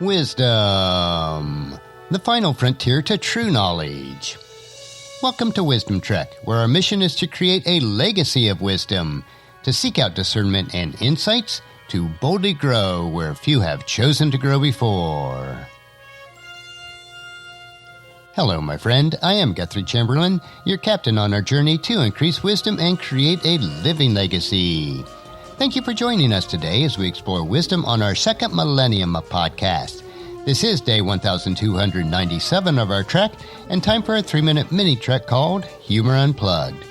Wisdom, the final frontier to true knowledge. Welcome to Wisdom Trek, where our mission is to create a legacy of wisdom, to seek out discernment and insights, to boldly grow where few have chosen to grow before. Hello, my friend. I am Guthrie Chamberlain, your captain on our journey to increase wisdom and create a living legacy. Thank you for joining us today as we explore wisdom on our second millennium of podcast. This is day 1297 of our trek, and time for a 3-minute mini trek called Humor Unplugged.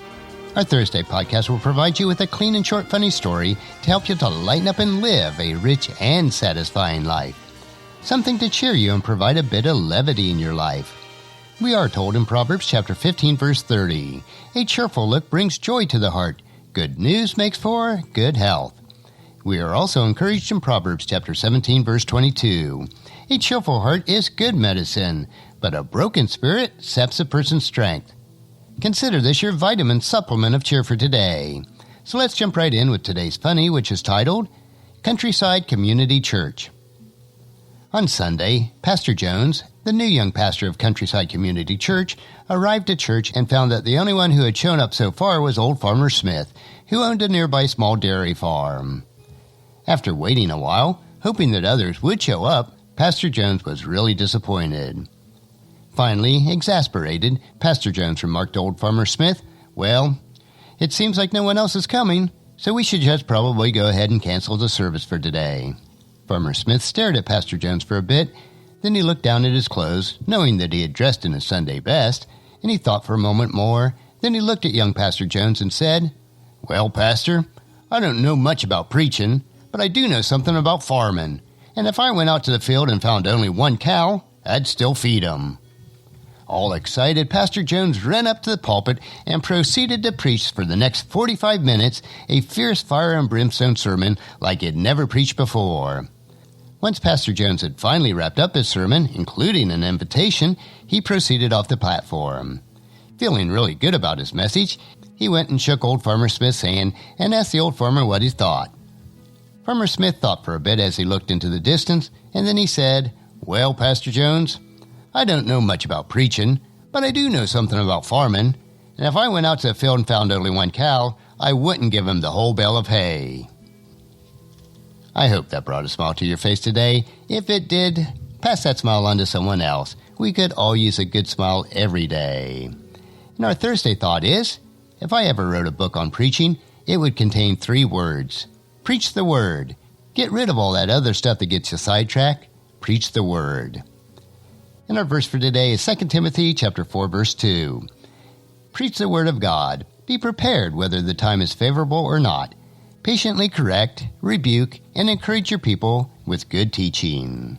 Our Thursday podcast will provide you with a clean and short funny story to help you to lighten up and live a rich and satisfying life. Something to cheer you and provide a bit of levity in your life. We are told in Proverbs chapter 15, verse 30, a cheerful look brings joy to the heart. Good news makes for good health. We are also encouraged in Proverbs chapter 17, verse 22. A cheerful heart is good medicine, but a broken spirit saps a person's strength. Consider this your vitamin supplement of cheer for today. So let's jump right in with today's funny, which is titled, Countryside Community Church. On Sunday, Pastor Jones, the new young pastor of Countryside Community Church, arrived at church and found that the only one who had shown up so far was old Farmer Smith, who owned a nearby small dairy farm. After waiting a while, hoping that others would show up, Pastor Jones was really disappointed. Finally, exasperated, Pastor Jones remarked to old Farmer Smith, "Well, it seems like no one else is coming, so we should just probably go ahead and cancel the service for today." Farmer Smith stared at Pastor Jones for a bit. Then he looked down at his clothes, knowing that he had dressed in his Sunday best, and he thought for a moment more. Then he looked at young Pastor Jones and said, "Well, Pastor, I don't know much about preaching, but I do know something about farmin', and if I went out to the field and found only one cow, I'd still feed 'em." All excited, Pastor Jones ran up to the pulpit and proceeded to preach for the next 45 minutes a fierce fire and brimstone sermon like he'd never preached before. Once Pastor Jones had finally wrapped up his sermon, including an invitation, he proceeded off the platform. Feeling really good about his message, he went and shook old Farmer Smith's hand and asked the old farmer what he thought. Farmer Smith thought for a bit as he looked into the distance, and then he said, "Well, Pastor Jones, I don't know much about preaching, but I do know something about farming, and if I went out to the field and found only one cow, I wouldn't give him the whole bale of hay." I hope that brought a smile to your face today. If it did, pass that smile on to someone else. We could all use a good smile every day. And our Thursday thought is, if I ever wrote a book on preaching, it would contain 3 words. Preach the word. Get rid of all that other stuff that gets you sidetracked. Preach the word. And our verse for today is 2 Timothy chapter 4, verse 2. Preach the word of God. Be prepared whether the time is favorable or not. Patiently correct, rebuke, and encourage your people with good teaching.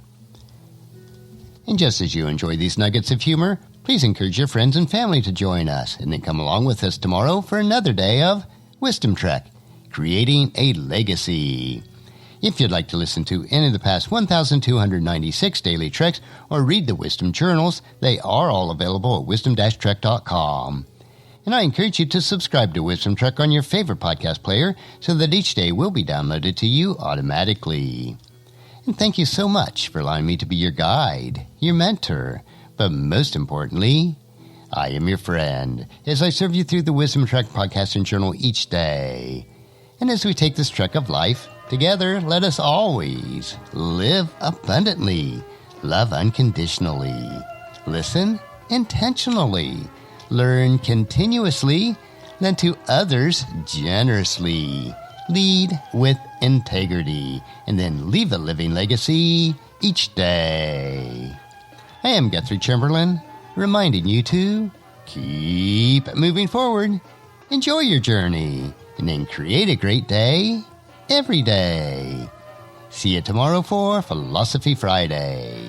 And just as you enjoy these nuggets of humor, please encourage your friends and family to join us, and then come along with us tomorrow for another day of Wisdom Trek, creating a legacy. If you'd like to listen to any of the past 1,296 daily treks or read the Wisdom Journals, they are all available at wisdom-trek.com. And I encourage you to subscribe to Wisdom Trek on your favorite podcast player so that each day will be downloaded to you automatically. And thank you so much for allowing me to be your guide, your mentor, but most importantly, I am your friend as I serve you through the Wisdom Trek podcast and journal each day. And as we take this trek of life together, let us always live abundantly, love unconditionally, listen intentionally, learn continuously, lend to others generously, lead with integrity, and then leave a living legacy each day. I am Guthrie Chamberlain, reminding you to keep moving forward, enjoy your journey, and then create a great day every day. See you tomorrow for Philosophy Friday.